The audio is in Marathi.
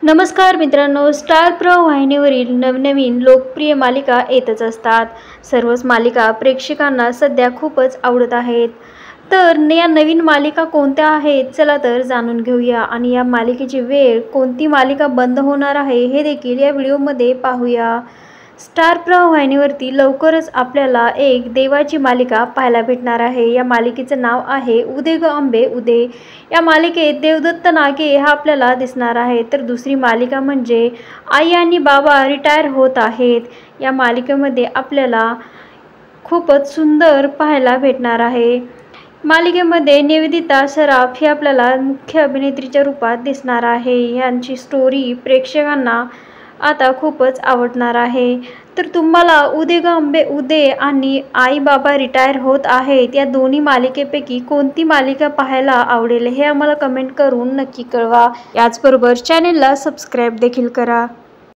नमस्कार मित्रांनो, स्टार प्रवाह वाहिनीवरील नवनवीन लोकप्रिय मालिका येतच असतात। सर्वच मालिका प्रेक्षकांना सध्या खूपच आवडत आहेत। तर या नवीन मालिका कोणत्या आहेत, चला तर जाणून घेऊया आणि या मालिकेची वेळ, कोणती मालिका बंद होणार आहे हे देखील या व्हिडिओमध्ये पाहूया। स्टार प्रवाह वाहिनीवरती लवकरच आपल्याला एक देवाची मालिका पाहायला भेटणार आहे। या मालिकेचं नाव आहे उदे ग अंबे उदे। या मालिकेत देवदत्त नागे हा आपल्याला दिसणार आहे, तर दुसरी मालिका म्हणजे आई आणि बाबा रिटायर होत आहेत। या मालिकेमध्ये आपल्याला खूपच सुंदर पाहायला भेटणार आहे। मालिकेमध्ये निवेदिता सराफ ही आपल्याला मुख्य अभिनेत्रीच्या रूपात दिसणार आहे। यांची स्टोरी प्रेक्षकांना आता खूपच आवडणार आहे। तर तुम्हाला उदे ग अंबे उदे आणि आई बाबा रिटायर होत आहेत या दोन्ही मालिकेपैकी कोणती मालिका पाहायला आवडेल हे आम्हाला कमेंट करून नक्की कळवा। याचबरोबर चॅनेलला सबस्क्राईब देखील करा।